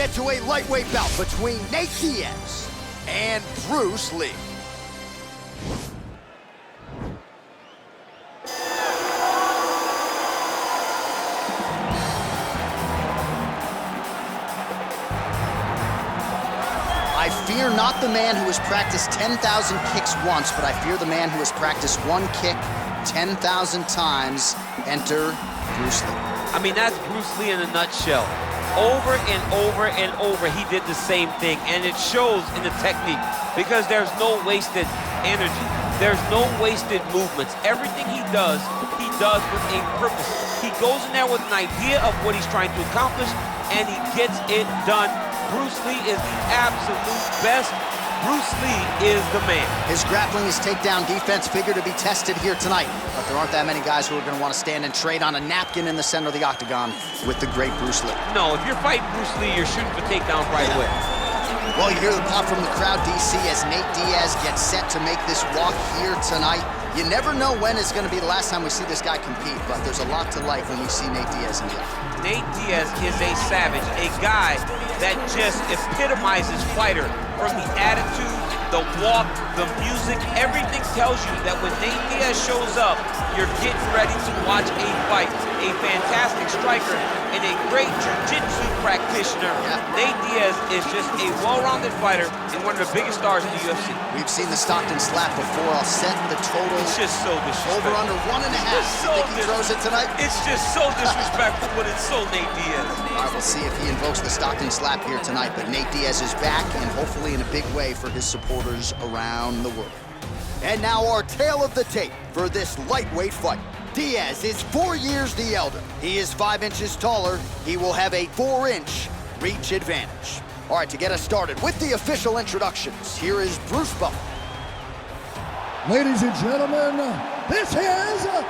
head to a lightweight bout between Nate Diaz and Bruce Lee. I fear not the man who has practiced 10,000 kicks once, but I fear the man who has practiced one kick 10,000 times. Enter Bruce Lee. I mean, that's Bruce Lee in a nutshell. Over and over and over, he did the same thing, and it shows in the technique because there's no wasted energy. There's no wasted movements. Everything he does with a purpose. He goes in there with an idea of what he's trying to accomplish, and he gets it done. Bruce Lee is the absolute best. Bruce Lee is the man. His grappling, his takedown defense figure to be tested here tonight, but there aren't that many guys who are going to want to stand and trade on a napkin in the center of the octagon with the great Bruce Lee. No, if you're fighting Bruce Lee, you're shooting for takedowns right away. Well, you hear the pop from the crowd, DC, as Nate Diaz gets set to make this walk here tonight. You never know when it's going to be the last time we see this guy compete, but there's a lot to like when we see Nate Diaz in the octagon. Nate Diaz is a savage, a guy that just epitomizes fighter. From the attitude, the walk, the music, everything tells you that when Nate Diaz shows up, you're getting ready to watch a fight. A fantastic striker and a great jiu-jitsu practitioner. Yeah. Nate Diaz is just a well-rounded fighter and one of the biggest stars in the UFC. We've seen the Stockton slap before. I'll set the total. It's just so disrespectful. Over under 1.5. You think he throws it tonight? It's just so disrespectful, but it's so Nate Diaz. All right, we'll see if he invokes the Stockton slap here tonight, but Nate Diaz is back, and hopefully in a big way for his supporters around the world. And now our tale of the tape for this lightweight fight. Diaz is 4 years the elder. He is 5 inches taller. He will have a 4-inch reach advantage. All right, to get us started with the official introductions, here is Bruce Buffer. Ladies and gentlemen, this is the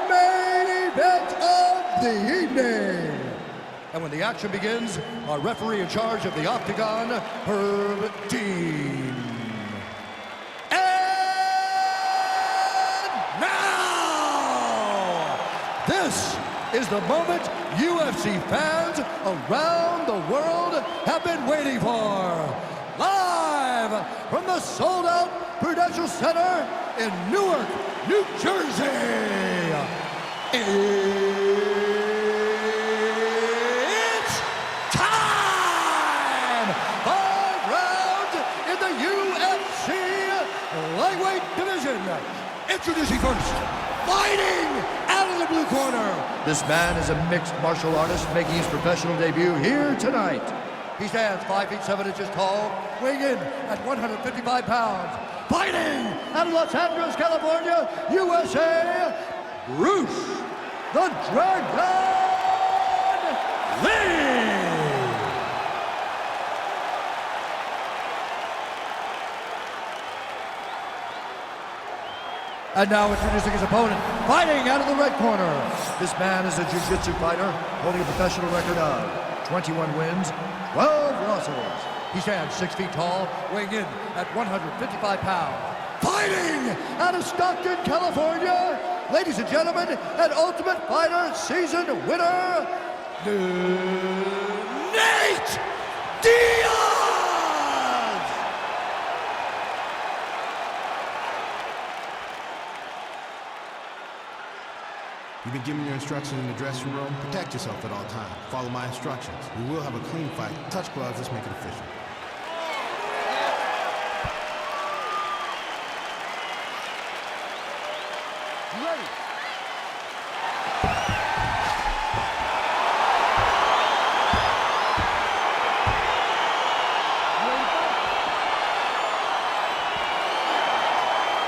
main event of the evening. And when the action begins, our referee in charge of the octagon, Herb Dean. And now, this is the moment UFC fans around the world have been waiting for. Live from the sold-out Prudential Center in Newark, New Jersey. It's time! 5 rounds in the UFC lightweight division. Introducing first, fighting out of the blue corner. This man is a mixed martial artist making his professional debut here tonight. He stands 5 feet 7 inches tall, weighing in at 155 pounds. Fighting out of Los Angeles, California, USA, Bruce the Dragon Lee! And now introducing his opponent, fighting out of the red corner. This man is a jiu-jitsu fighter holding a professional record of 21 wins, 12 losses. He stands 6 feet tall, weighing in at 155 pounds. Fighting out of Stockton, California, ladies and gentlemen, an Ultimate Fighter season winner, Nate Diaz! You've been given your instructions in the dressing room. Protect yourself at all times. Follow my instructions. We will have a clean fight. Touch gloves, let's make it official. You ready?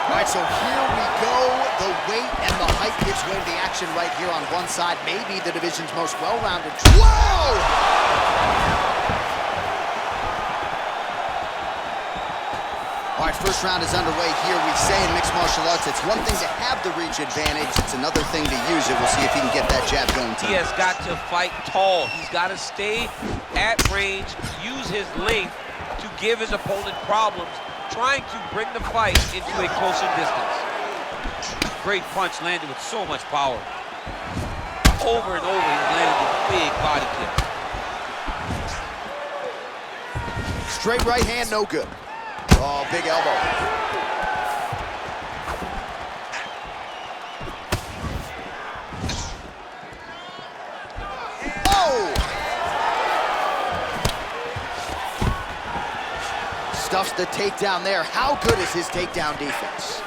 All right, so here we go. The weight and the height gives way to the action right here on one side. Maybe the division's most well-rounded. Whoa! All right, first round is underway here. We say in mixed martial arts, it's one thing to have the reach advantage. It's another thing to use it. We'll see if he can get that jab going tonight. He has got to fight tall. He's got to stay at range, use his length to give his opponent problems, trying to bring the fight into a closer distance. Great punch landed with so much power. Over and over, he landed a big body kick. Straight right hand, no good. Oh, big elbow. Oh! Stuffs the takedown there. How good is his takedown defense?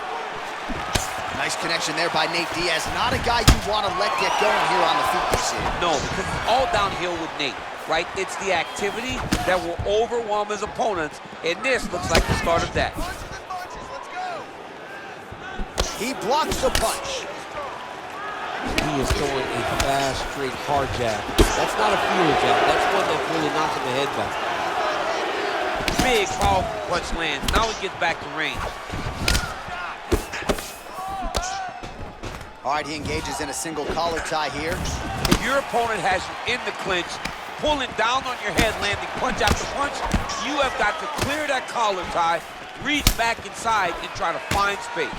Nice connection there by Nate Diaz. Not a guy you want to let get going here on the feet, you see. No, because it's all downhill with Nate, right? It's the activity that will overwhelm his opponents, and this looks like the start of that. He blocks the punch. He is throwing a fast, straight, hard jab. That's not a feeler jab. That's one that's really knocking the head back. Big, powerful punch lands. Now he gets back to range. All right, he engages in a single collar tie here. If your opponent has you in the clinch, pulling down on your head, landing punch after punch, you have got to clear that collar tie, reach back inside, and try to find space.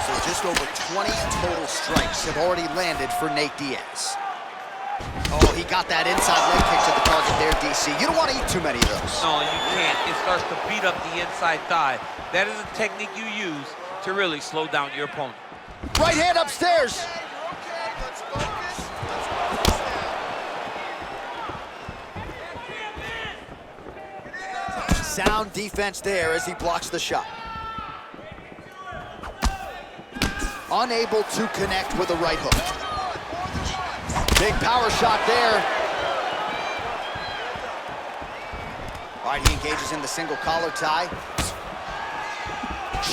So just over 20 total strikes have already landed for Nate Diaz. Oh, he got that inside leg kick to the target there, DC. You don't want to eat too many of those. No, you can't. It starts to beat up the inside thigh. That is a technique you use to really slow down your opponent. Right hand upstairs. Sound defense there as he blocks the shot. Unable to connect with a right hook. Big power shot there. All right, he engages in the single collar tie.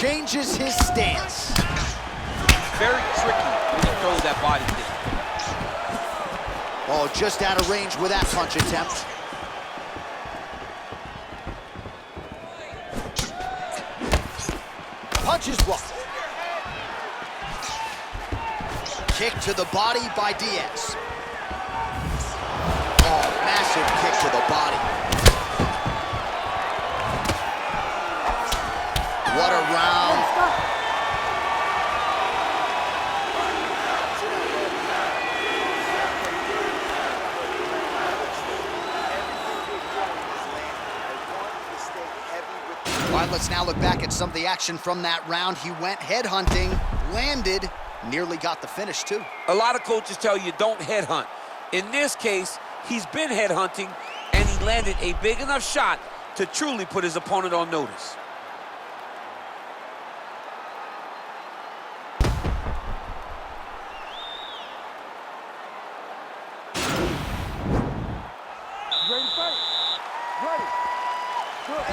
Changes his stance. Very tricky when he throws that body kick. Oh, just out of range with that punch attempt. Punch is blocked. Kick to the body by Diaz. Oh, massive kick to the body. What a round. All right, let's now look back at some of the action from that round. He went headhunting, landed, nearly got the finish too. A lot of coaches tell you don't headhunt. In this case, he's been headhunting, and he landed a big enough shot to truly put his opponent on notice. Ready to fight? Ready. Good.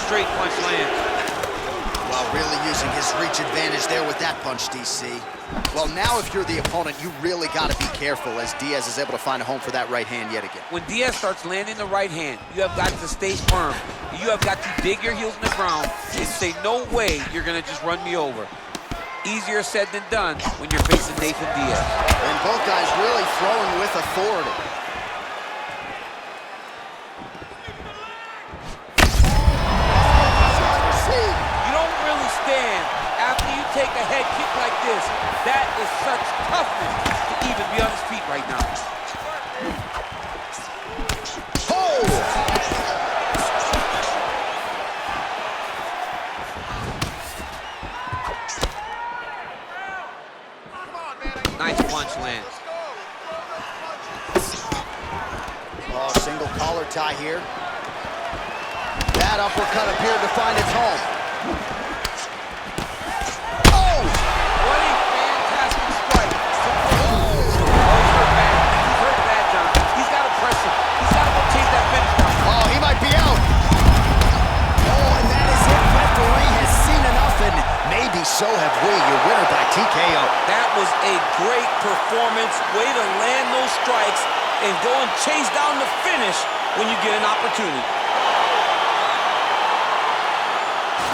Straight punch lands. Well, really using his reach advantage there with that punch, DC. Well, now if you're the opponent, you really got to be careful as Diaz is able to find a home for that right hand yet again. When Diaz starts landing the right hand, you have got to stay firm. You have got to dig your heels in the ground and say, no way you're going to just run me over. Easier said than done when you're facing Nathan Diaz. And both guys really throwing with authority. Take a head kick like this. That is such toughness to even be on his feet right now. Oh! Nice punch lands. Oh, single collar tie here. That uppercut appeared to find its home. So have we, your winner by TKO. That was a great performance. Way to land those strikes and go and chase down the finish when you get an opportunity.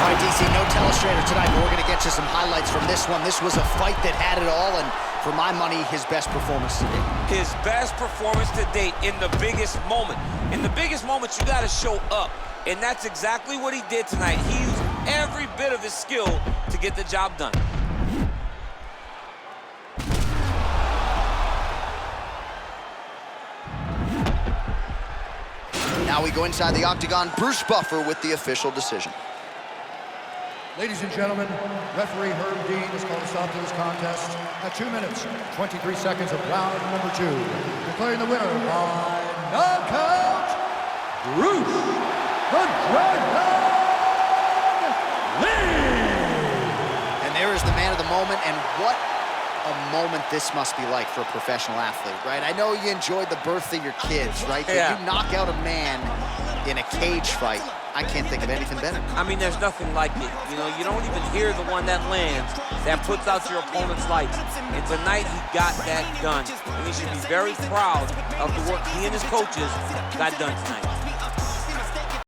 All right, DC, no telestrator tonight, but we're going to get you some highlights from this one. This was a fight that had it all, and for my money, his best performance to date. His best performance to date in the biggest moment. In the biggest moments, you got to show up, and that's exactly what he did tonight. He used every bit bit of his skill to get the job done. Now we go inside the octagon. Bruce Buffer with the official decision. Ladies and gentlemen, referee Herb Dean has called a stop to this contest at 2 minutes, 23 seconds of round number 2. Declaring the winner by knockout, Bruce the Dragon Lee! And there is the man of the moment, and what a moment this must be like for a professional athlete, right? I know you enjoyed the birth of your kids, right? But you knock out a man in a cage fight. I can't think of anything better. I mean, there's nothing like it. You know, you don't even hear the one that lands, that puts out your opponent's lights. And tonight, he got that done. And he should be very proud of the work he and his coaches got done tonight.